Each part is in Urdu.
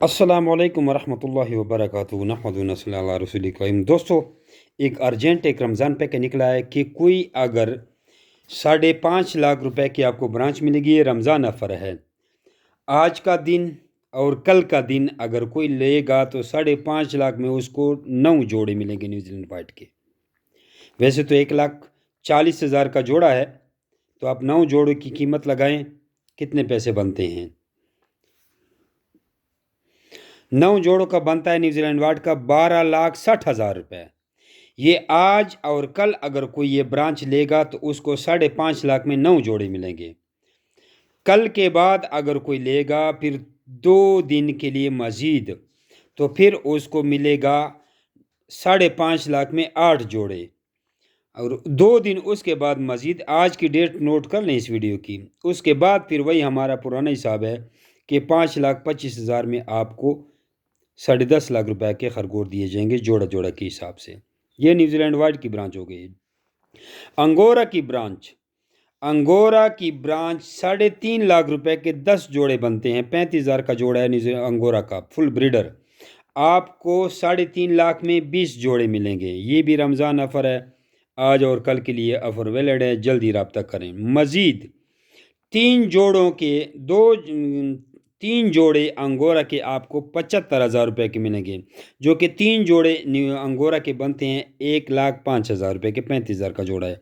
السلام علیکم ورحمۃ اللہ وبرکاتہ نحمد صلی اللہ رسول کریم۔ دوستو، ایک ارجنٹ ایک رمضان پہ نکلا ہے کہ کوئی اگر 5.5 لاکھ روپے کی آپ کو برانچ ملے گی، یہ رمضان آفر ہے۔ آج کا دن اور کل کا دن اگر کوئی لے گا تو 5.5 لاکھ میں اس کو 9 جوڑے ملیں گے نیوزی لینڈ وائٹ کے۔ ویسے تو 1,40,000 کا جوڑا ہے، تو آپ 9 جوڑوں کی قیمت لگائیں کتنے پیسے بنتے ہیں۔ 9 جوڑوں کا بنتا ہے نیوزی لینڈ وائٹ کا 12,60,000 روپے۔ یہ آج اور کل اگر کوئی یہ برانچ لے گا تو اس کو 5.5 لاکھ میں 9 جوڑے ملیں گے۔ کل کے بعد اگر کوئی لے گا پھر 2 دن کے لیے مزید، تو پھر اس کو ملے گا 5.5 لاکھ میں 8 جوڑے، اور 2 دن اس کے بعد مزید۔ آج کی ڈیٹ نوٹ کر لیں اس ویڈیو کی۔ اس کے بعد پھر وہی ہمارا پرانا حساب ہے کہ 5,25,000 میں آپ کو 10.5 لاکھ روپے کے خرگوش دیے جائیں گے جوڑا جوڑا کے حساب سے۔ یہ نیوزی لینڈ وائٹ کی برانچ ہو گئی۔ انگورا کی برانچ 3.5 لاکھ روپے کے 10 جوڑے بنتے ہیں۔ 35,000 کا جوڑا ہے انگورا کا فل بریڈر۔ آپ کو 3.5 لاکھ میں 20 جوڑے ملیں گے۔ یہ بھی رمضان آفر ہے، آج اور کل کے لیے آفر ویلڈ ہے، جلدی رابطہ کریں۔ مزید 3 جوڑے انگورا کے آپ کو 75,000 روپے کے ملیں گے، جو کہ 3 جوڑے انگورا کے بنتے ہیں 1,05,000 روپے کے۔ 35,000 کا جوڑا ہے۔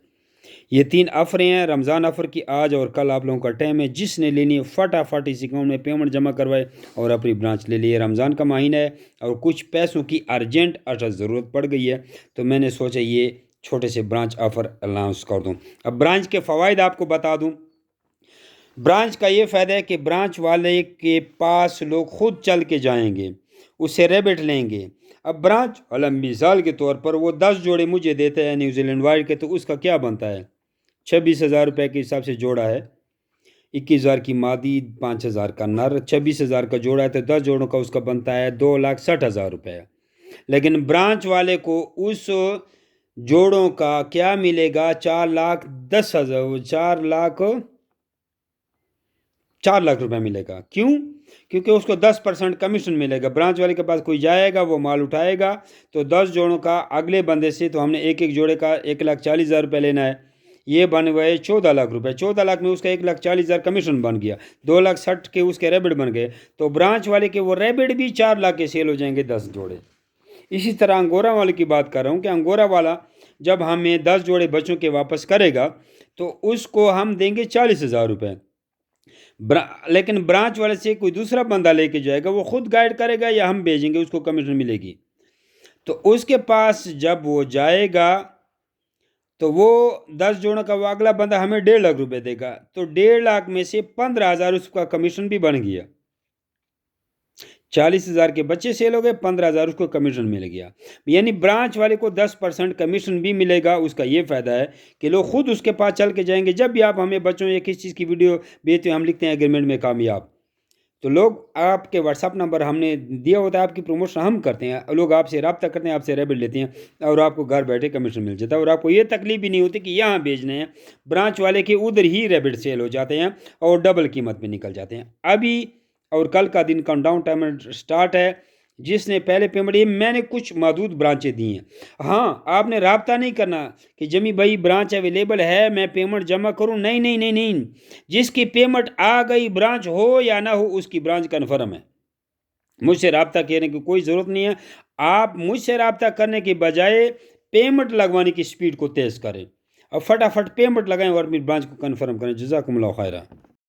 یہ 3 آفریں ہیں رمضان آفر کی، آج اور کل آپ لوگوں کا ٹائم ہے۔ جس نے لینی ہے فٹافٹ اس اکاؤنٹ میں پیمنٹ جمع کروائے اور اپنی برانچ لے لیے۔ رمضان کا مہینہ ہے اور کچھ پیسوں کی ارجنٹ ضرورت پڑ گئی ہے، تو میں نے سوچا یہ چھوٹے سے برانچ آفر اناؤنس کر دوں۔ اب برانچ کے فوائد آپ کو بتا دوں۔ برانچ کا یہ فائدہ ہے کہ برانچ والے کے پاس لوگ خود چل کے جائیں گے، اس سے ریبٹ لیں گے۔ اب برانچ والا مثال کے طور پر وہ 10 جوڑے مجھے دیتا ہے نیوزی لینڈ وائٹ کے، تو اس کا کیا بنتا ہے؟ 26,000 روپے کے حساب سے جوڑا ہے، 21,000 کی مادی، 5,000 کا نر، 26,000 کا جوڑا ہے تو 10 جوڑوں کا اس کا بنتا ہے 2,60,000 روپے۔ لیکن برانچ والے کو اس جوڑوں کا کیا ملے گا؟ 4 لاکھ روپے ملے گا۔ کیوں؟ کیونکہ اس کو 10% کمیشن ملے گا۔ برانچ والے کے پاس کوئی جائے گا، وہ مال اٹھائے گا، تو 10 جوڑوں کا اگلے بندے سے تو ہم نے ایک جوڑے کا 1,40,000 روپے لینا ہے، یہ بن گئے 14 لاکھ روپے۔ 14 لاکھ میں اس کا 1,40,000 کمیشن بن گیا، 2,60,000 کے اس کے ریبٹ بن گئے، تو برانچ والے کے وہ ریبٹ بھی 4 لاکھ کے سیل ہو جائیں گے 10 جوڑے۔ اسی طرح انگورا والے کی بات کر رہا ہوں کہ انگورا والا جب ہمیں 10 جوڑے بچوں کے واپس کرے گا تو اس کو ہم دیں گے 40,000 روپے۔ لیکن برانچ والے سے کوئی دوسرا بندہ لے کے جائے گا، وہ خود گائیڈ کرے گا یا ہم بھیجیں گے، اس کو کمیشن ملے گی۔ تو اس کے پاس جب وہ جائے گا تو وہ 10 جوڑوں کا وہ اگلا بندہ ہمیں 1.5 لاکھ روپے دے گا، تو 1.5 لاکھ میں سے 15,000 اس کا کمیشن بھی بن گیا۔ 40,000 کے بچے سیل ہو گئے، 15,000 اس کو کمیشن مل گیا۔ یعنی برانچ والے کو 10% کمیشن بھی ملے گا۔ اس کا یہ فائدہ ہے کہ لوگ خود اس کے پاس چل کے جائیں گے۔ جب بھی آپ ہمیں بچوں یا کس چیز کی ویڈیو بھیجتے ہیں، ہم لکھتے ہیں ایگریمنٹ میں کامیاب، تو لوگ آپ کے واٹس ایپ نمبر ہم نے دیا ہوتا ہے، آپ کی پروموشن ہم کرتے ہیں، لوگ آپ سے رابطہ کرتے ہیں، آپ سے ریبٹ لیتے ہیں اور آپ کو گھر بیٹھے کمیشن مل جاتا ہے، اور آپ کو یہ تکلیف بھی نہیں ہوتی کہ یہاں بھیجنے ہیں۔ برانچ والے کے ادھر ہی ریبٹ سیل ہو جاتے ہیں اور ڈبل قیمت میں نکل جاتے ہیں۔ ابھی اور کل کا دن کاؤنٹ ڈاؤن ٹائم سٹارٹ ہے۔ جس نے پہلے پیمنٹ، یہ میں نے کچھ محدود برانچیں دی ہیں۔ ہاں، آپ نے رابطہ نہیں کرنا کہ جمی بھائی برانچ اویلیبل ہے، میں پیمنٹ جمع کروں، نہیں۔ جس کی پیمنٹ آ گئی، برانچ ہو یا نہ ہو، اس کی برانچ کنفرم ہے۔ مجھ سے رابطہ کرنے کی کوئی ضرورت نہیں ہے۔ آپ مجھ سے رابطہ کرنے کے بجائے پیمنٹ لگوانے کی سپیڈ کو تیز کریں اور فٹافٹ پیمنٹ لگائیں اور اپنی برانچ کو کنفرم کریں۔ جزاکم اللہ خیرہ۔